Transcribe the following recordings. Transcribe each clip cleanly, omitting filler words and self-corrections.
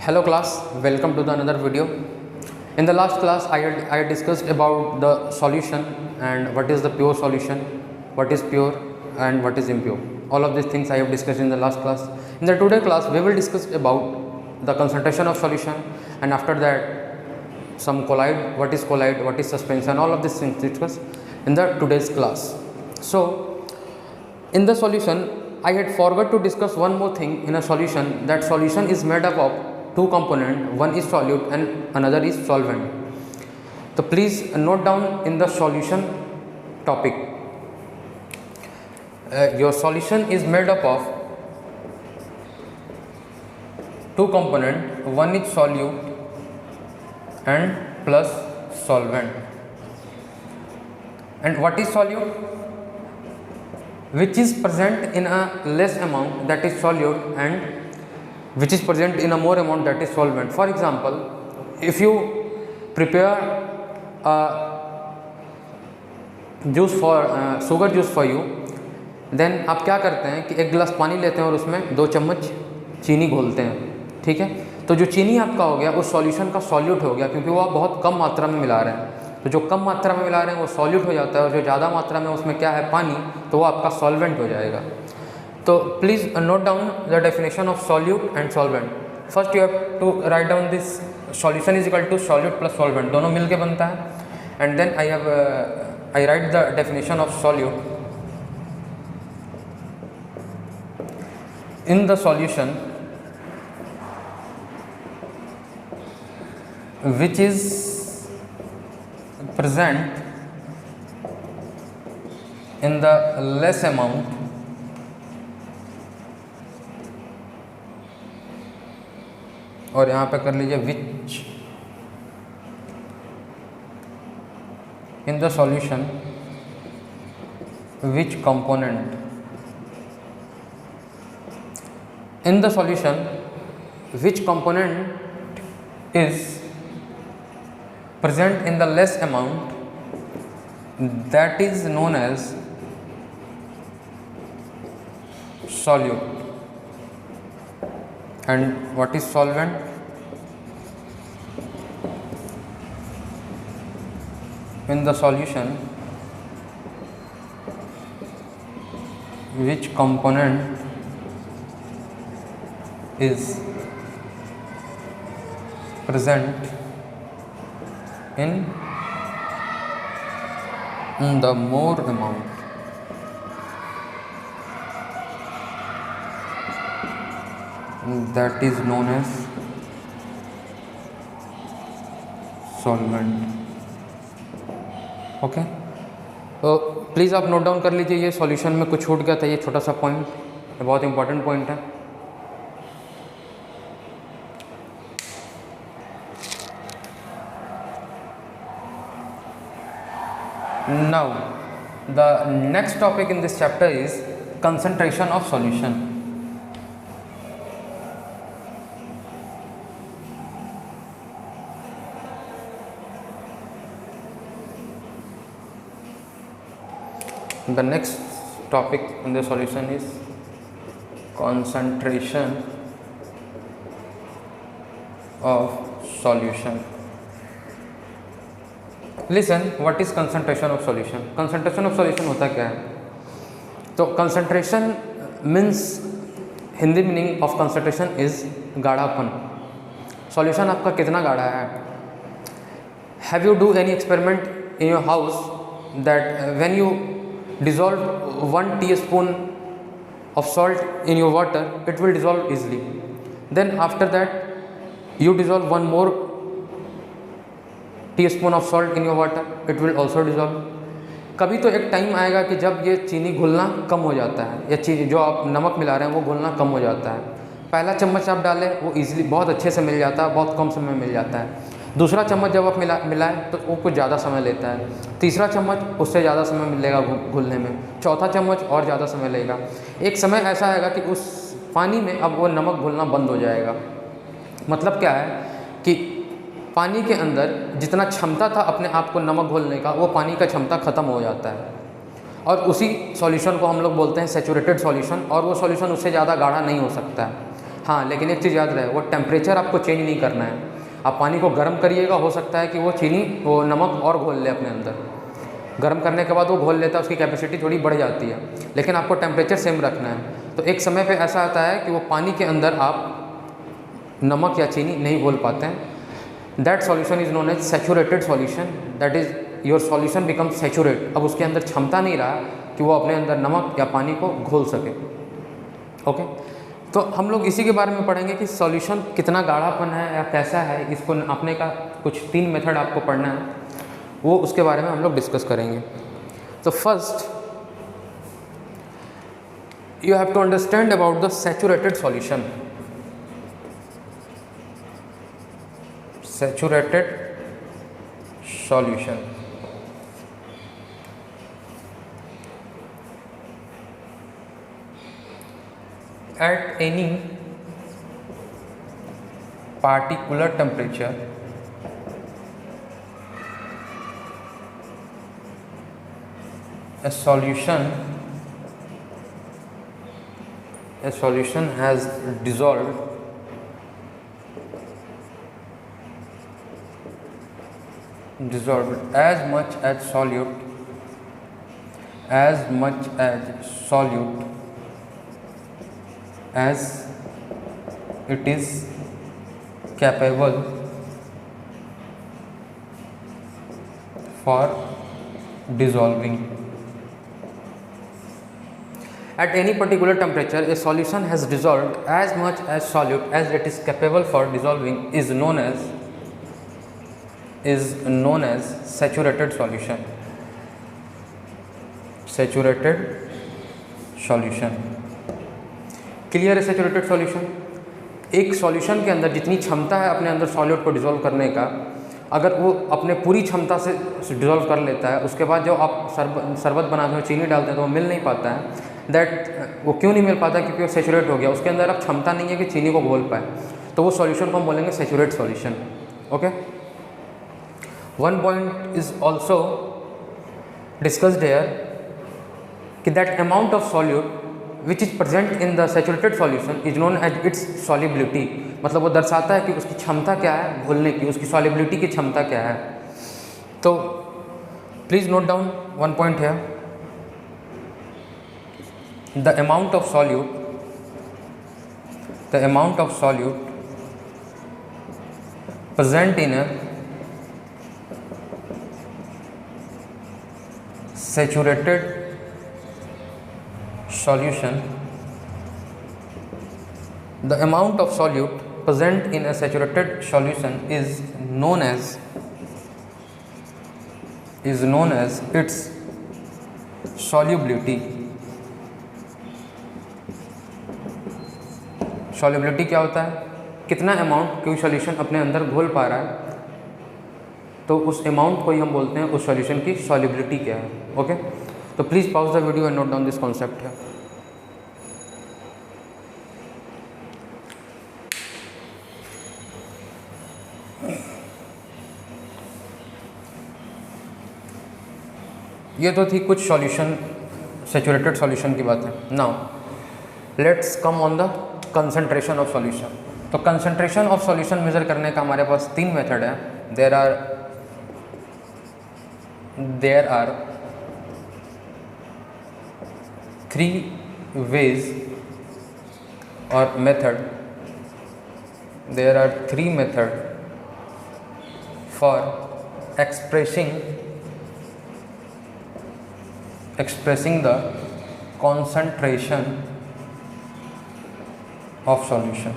Hello class, welcome to the another video. In the last class I discussed about the solution and what is the pure solution, what is pure and what is impure. All of these things I have discussed in the last class. In the today class we will discuss about the concentration of solution, and after that some colloid, what is suspension, all of these things discussed in the today's class. So in the solution I had forgot to discuss one more thing in a solution, that solution is made up of two components, one is solute and another is solvent. So please note down in the solution topic, your solution is made up of two components, one is solute and plus solvent. And what is solute? Which is present in a less amount, that is solute, and which is present in a more amount, that is solvent. For example, if you prepare juice for sugar juice for you, then आप क्या करते हैं कि एक गिलास पानी लेते हैं और उसमें 2 चम्मच चीनी घोलते हैं, ठीक है। तो जो चीनी आपका हो गया उस सॉल्यूशन का सॉल्यूट हो गया, क्योंकि वो आप बहुत कम मात्रा में मिला रहे हैं। तो जो कम मात्रा में मिला रहे हैं वो सॉल्यूट हो जाता है, और जो ज़्यादा मात्रा में उसमें क्या है, पानी, तो वो आपका सॉल्वेंट हो जाएगा। तो please note down the definition of solute and solvent. First you have to write down this solution is equal to solute plus solvent, दोनों मिल के बनता है। And then I write the definition of solute. In the solution which is present in the less amount और यहाँ पे कर लीजिए which in the solution which component in the solution which component is present in the less amount, that is known as solute. And what is solvent? In the solution which component is present in the more amount, that is known as solvent. Okay, तो please आप note down कर लीजिए, ये solution में कुछ छूट गया था, ये छोटा सा पॉइंट, बहुत इंपॉर्टेंट पॉइंट है। Now the next topic in this chapter is concentration of solution. The next topic in the solution is concentration of solution. Listen, what is concentration of solution? Concentration of solution होता क्या है? तो concentration means, Hindi meaning of concentration is gadhapan. Solution आपका कितना गाढ़ा है? Have you do any experiment in your house that when you dissolve 1 teaspoon of salt in your water, it will dissolve easily. Then after that you dissolve 1 more teaspoon of salt in your water, it will also dissolve. कभी तो एक time आएगा कि जब ये चीनी घुलना कम हो जाता है, या चीनी जो आप नमक मिला रहे हैं वो घुलना कम हो जाता है। पहला चम्मच आप डालें वो इजीली बहुत अच्छे से मिल जाता है, बहुत कम समय में मिल जाता है। दूसरा चम्मच जब आप मिलाएं तो वो कुछ ज़्यादा समय लेता है। तीसरा चम्मच उससे ज़्यादा समय मिलेगा घुलने में। चौथा चम्मच और ज़्यादा समय लेगा। एक समय ऐसा आएगा कि उस पानी में अब वो नमक घुलना बंद हो जाएगा। मतलब क्या है कि पानी के अंदर जितना क्षमता था अपने आप को नमक घोलने का, वो पानी का क्षमता ख़त्म हो जाता है। और उसी सॉल्यूशन को हम लोग बोलते हैं सैचुरेटेड सॉल्यूशन, और वो सॉल्यूशन उससे ज़्यादा गाढ़ा नहीं हो सकता है। हाँ, लेकिन एक चीज़ याद रहे, वो टेम्परेचर आपको चेंज नहीं करना है। आप पानी को गर्म करिएगा, हो सकता है कि वो नमक और घोल ले अपने अंदर। गर्म करने के बाद वो घोल लेता है, उसकी कैपेसिटी थोड़ी बढ़ जाती है, लेकिन आपको टेम्परेचर सेम रखना है। तो एक समय पे ऐसा आता है कि वो पानी के अंदर आप नमक या चीनी नहीं घोल पाते हैं। That solution is known as saturated solution, that is your solution become saturate. अब उसके अंदर क्षमता नहीं रहा कि वो अपने अंदर नमक या पानी को घोल सके। ओके, तो हम लोग इसी के बारे में पढ़ेंगे कि सॉल्यूशन कितना गाढ़ापन है या कैसा है, इसको नापने का कुछ 3 मेथड आपको पढ़ना है, वो उसके बारे में हम लोग डिस्कस करेंगे। तो first you have to understand about the saturated solution. Saturated solution. At any particular temperature, a solution has dissolved as much as solute as it is capable for dissolving. At any particular temperature, a solution has dissolved as much as solute as it is capable for dissolving is known as saturated solution. Saturated solution. Clear है saturated solution? एक solution के अंदर जितनी क्षमता है अपने अंदर solute को डिसॉल्व करने का, अगर वो अपने पूरी क्षमता से डिसॉल्व कर लेता है, उसके बाद जब आप शरबत बनाते हो, चीनी डालते हैं, तो वो मिल नहीं पाता है। वो क्यों नहीं मिल पाता? क्योंकि वो सैचुरेट हो गया, उसके अंदर अब क्षमता नहीं है कि चीनी को घोल पाए, तो वो सॉल्यूशन को हम बोलेंगे saturate solution. Okay, one point is also discussed here कि that amount of solute which is present in the saturated solution is known as its solubility. मतलब वो दर्शाता है कि उसकी क्षमता क्या है घुलने की, उसकी सॉल्युबिलिटी की क्षमता क्या है। तो please note down one point है, the amount of solute present in a saturated solution, the amount of solute present in a saturated solution is known as its solubility. Solubility क्या होता है? कितना अमाउंट कोई सॉल्यूशन अपने अंदर घोल पा रहा है, तो उस अमाउंट को ही हम बोलते हैं उस सॉल्यूशन की सॉल्युबिलिटी क्या है। ओके, तो please pause the video and note down this concept है। ये तो थी कुछ सॉल्यूशन, सैचुरेटेड सॉल्यूशन की बात है। Now let's come on the concentration of solution. तो कंसंट्रेशन ऑफ सॉल्यूशन मेजर करने का हमारे पास 3 मेथड है। There are 3 ways or method. There are 3 methods for expressing the concentration of solution.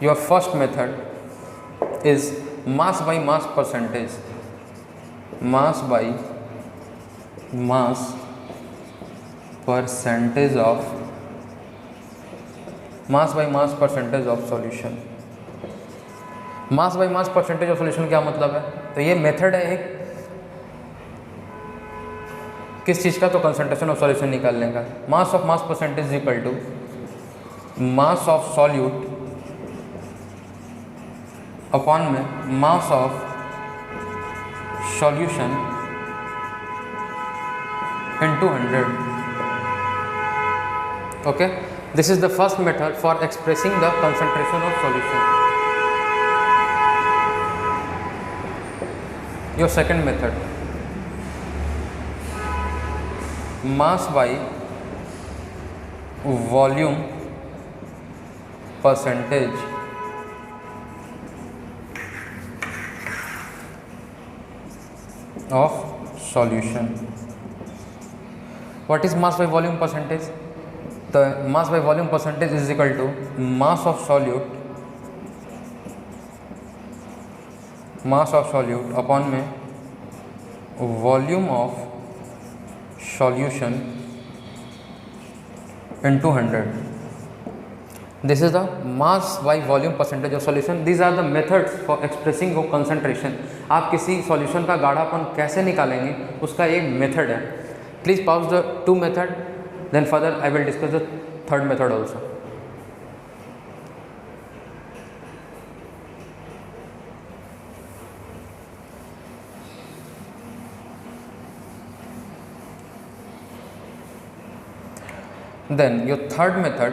Your first method is mass by mass percentage. Mass by mass percentage of solution. Mass by mass percentage of solution क्या मतलब है? तो ये method है एक, किस चीज़ का? तो कंसंट्रेशन ऑफ सॉल्यूशन निकालने का। Mass of mass percentage is equal to mass of solute upon में mass of solution into 100। Okay, this is the first method for expressing the concentration of solution. Your second method, mass by volume percentage of solution. What is mass by volume percentage? The mass by volume percentage is equal to mass of solute upon में volume of solution into 100. This is the mass by volume percentage of solution. These are the methods for expressing वो concentration. आप किसी solution का गाढ़ापन कैसे निकालेंगे उसका एक method है. Please pause the two method, then further I will discuss the third method also. Then your third method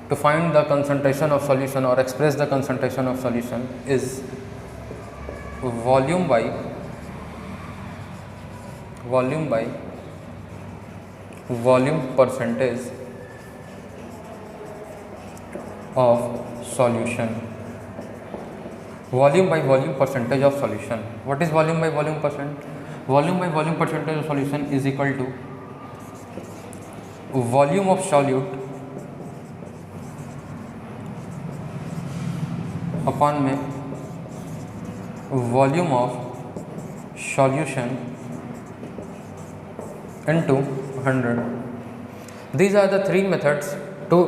to find the concentration of solution or express the concentration of solution is volume by volume percentage of solution. Volume by volume percentage of solution. What is volume by volume percent? Volume by volume percentage of solution is equal to volume of solute upon में volume of solution into 100. These are the three methods to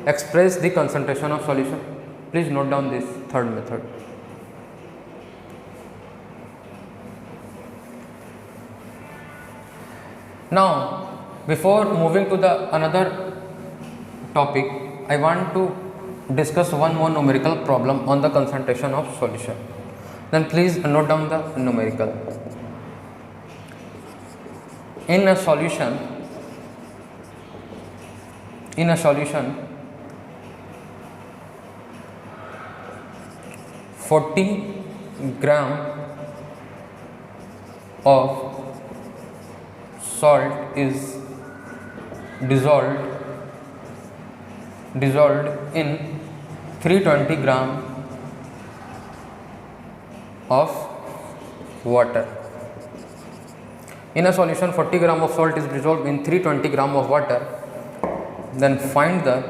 express the concentration of solution. Please note down this third method. Now, before moving to the another topic, I want to discuss one more numerical problem on the concentration of solution. Then please note down the numerical. In a solution 40 gram of salt is dissolved in 320 gram of water. In a solution, 40 gram of salt is dissolved in 320 gram of water. Then find the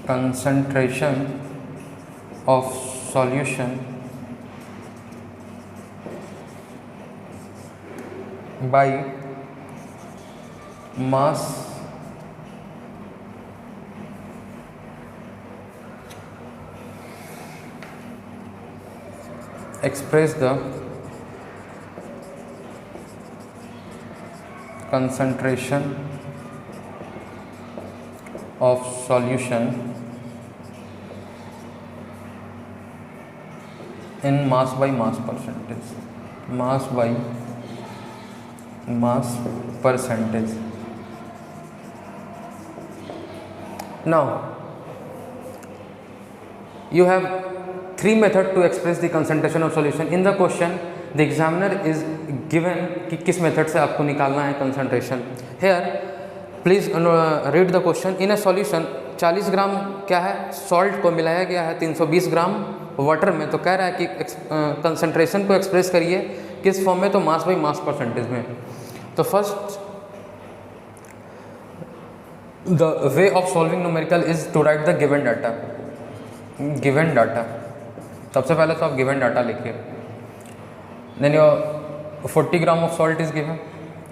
concentration of solution by mass express the concentration of solution in mass by mass percentage. Mass by mass percentage. Now you have three methods to express the concentration of solution. In the question the examiner is given कि किस method से आपको निकालना है concentration. Here please read the question. In a solution 40 ग्राम क्या है, salt को मिलाया गया है 320 ग्राम वाटर में. तो कह रहा है कि कंसंट्रेशन को एक्सप्रेस करिए किस फॉर्म में, तो मास बाई मास परसेंटेज में. तो first the way of solving numerical is to write the given data. Given data सबसे पहले तो आप गिवन डाटा लिखिए. Then your 40 gram of salt is given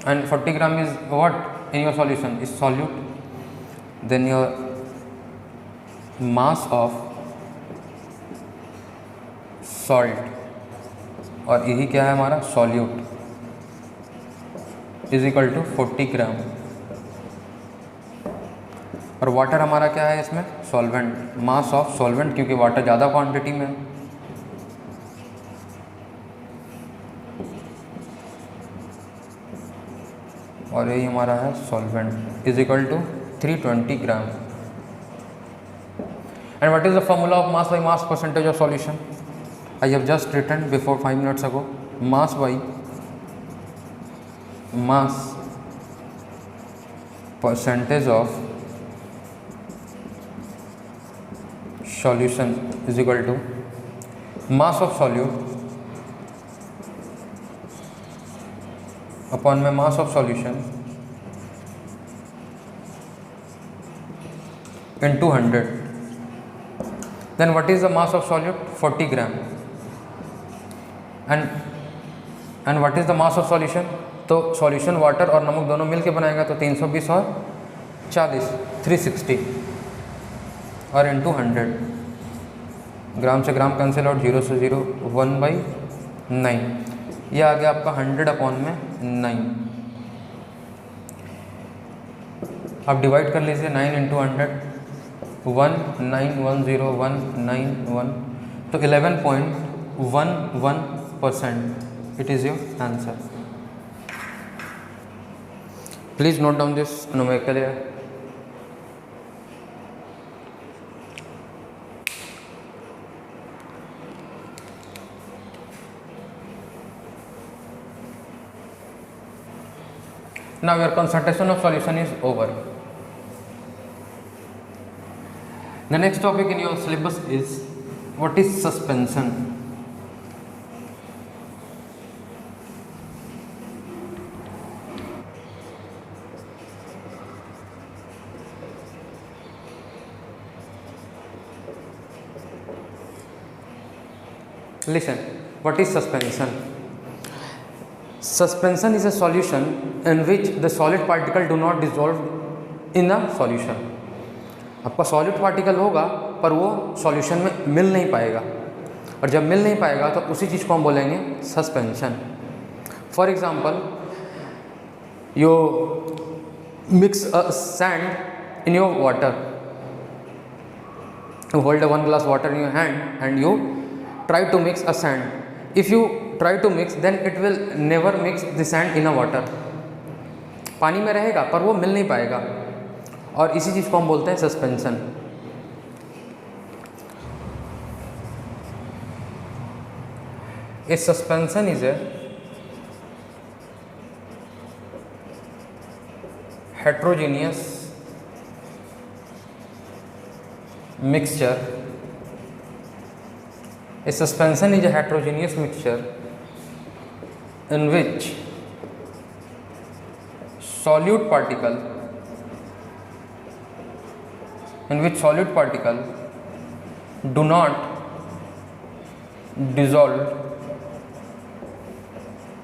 and 40 gram is what in your solution is solute. Then your mass of salt, और यही क्या है हमारा solute, is equal to 40 gram. और वाटर हमारा क्या है इसमें, सॉल्वेंट. मास ऑफ सॉल्वेंट, क्योंकि वाटर ज़्यादा क्वांटिटी में है. और यही हमारा है solvent is equal to 320 gram. And what is the formula of mass by mass percentage of solution? I have just written before 5 minutes ago, mass by mass percentage of solution is equal to mass of solute upon my mass of solution into 100. Then what is the mass of solute? 40 gram. And what is the mass of solution? तो solution water और नमक दोनों मिलके बनाएगा तो 320 और 40 360 और into 100। ग्राम से ग्राम कैंसिल आउट, 0 से 0, 1/9। ये आ गया आपका 100 अपॉन में 9। आप डिवाइड कर लीजिए 9 इंटू 100, 1910191, तो 11.11%। It is your answer. Please note down this numerical here. Now your concentration of solution is over. The next topic in your syllabus is what is suspension. Listen, what is suspension? Suspension is a solution in which the solid particle do not dissolve in a solution. आपका solid particle होगा पर वो solution में मिल नहीं पाएगा, और जब मिल नहीं पाएगा तो उसी चीज़ को हम बोलेंगे suspension. For example, you mix a sand in your water, you hold a 1 glass water in your hand and you try to mix a sand. If you try to mix, then it will never mix the sand in a water. पानी में रहेगा पर वो मिल नहीं पाएगा, और इसी चीज़ को हम बोलते हैं suspension. A suspension is a heterogeneous mixture. A suspension is a heterogeneous mixture in which solute particle do not dissolve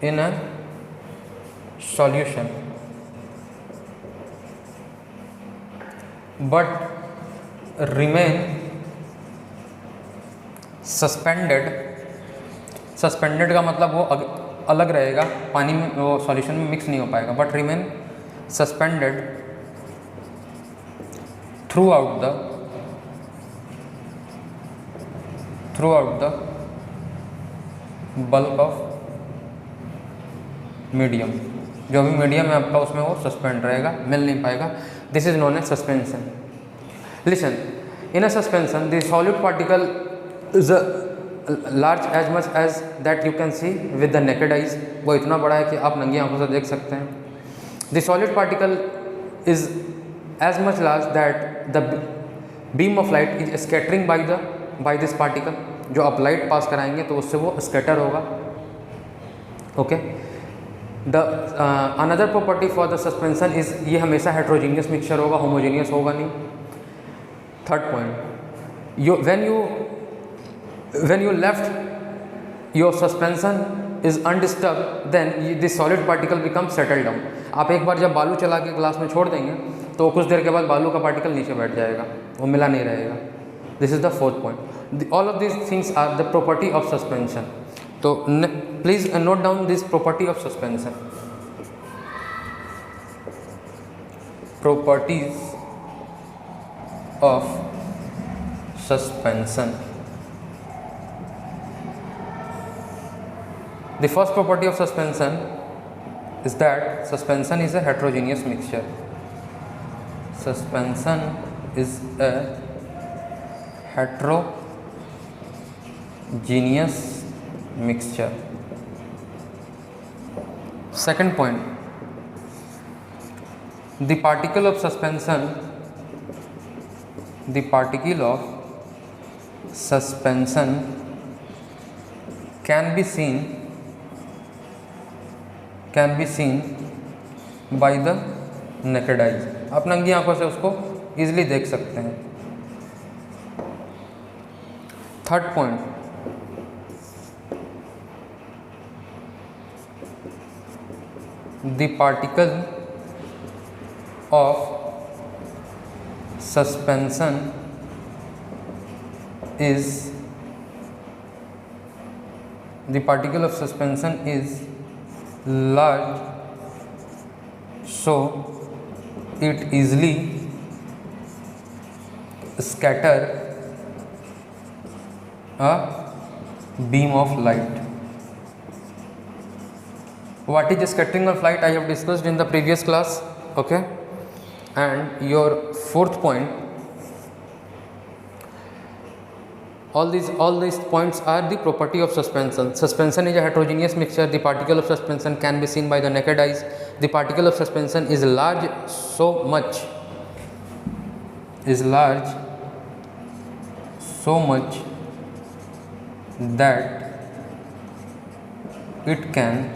in a solution but remain suspended. Suspended का मतलब वो अलग रहेगा, पानी में, वो सॉल्यूशन में मिक्स नहीं हो पाएगा, but remain suspended through out the bulk of medium. जो भी मीडियम है आपका उसमें वो सस्पेंड रहेगा, मिल नहीं पाएगा। This is known as suspension. Listen, in a suspension the solid particle is large as much as that you can see with the naked eyes. वो इतना बड़ा है कि आप नंगी आंखों से देख सकते हैं। The solid particle is as much large that the beam of light is scattering by this particle. जो आप लाइट पास कराएंगे तो उससे वो स्कैटर होगा। Okay, the another property for the suspension is, ये हमेशा हेट्रोजीनियस मिक्सचर होगा, होमोजीनियस होगा नहीं। Third point, when you left your suspension is undisturbed, then this solid particle becomes settled down. आप एक बार जब बालू चला के ग्लास में छोड़ देंगे तो कुछ देर के बाद बालू का पार्टिकल नीचे बैठ जाएगा, वो मिला नहीं रहेगा। This is the fourth point. All of these things are the property of suspension. तो please note down this property of suspension. Properties of suspension. The first property of suspension is that suspension is a heterogeneous mixture. Suspension is a heterogeneous mixture. Second point, the particle of suspension can be seen by the naked eyes. आप नंगी आंखों से उसको easily देख सकते हैं. Third point, the particle of suspension is large, so it easily scatter a beam of light. What is scattering of light? I have discussed in the previous class. Okay, and your fourth point, all these points are the property of suspension. Suspension is a heterogeneous mixture. The particle of suspension can be seen by the naked eyes. The particle of suspension is large so much that it can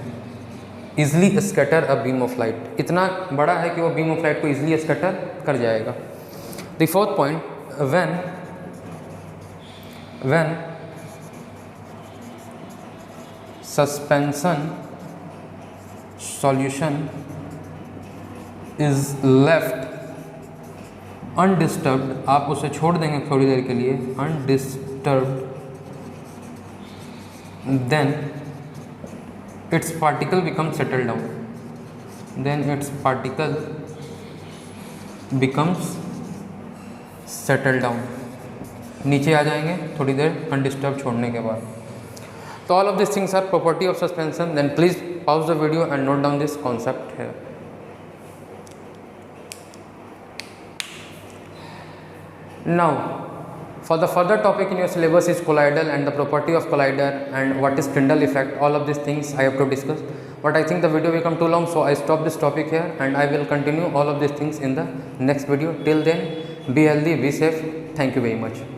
easily scatter a beam of light. इतना बड़ा है कि वो beam of light को easily scatter कर जाएगा. The fourth point, when suspension solution is left undisturbed, आप उसे छोड़ देंगे थोड़ी देर के लिए undisturbed, then its particle becomes settled down. नीचे आ जाएंगे थोड़ी देर अनडिस्टर्ब छोड़ने के बाद. तो all of this things are property of suspension. Then please pause the video and note down this concept here. Now for the further topic in your syllabus is colloidal and the property of collider and what is Tyndall effect. All of these things I have to discuss, but I think the video will become too long, so I stop this topic here and I will continue all of these things in the next video. Till then, be healthy, be safe. Thank you very much.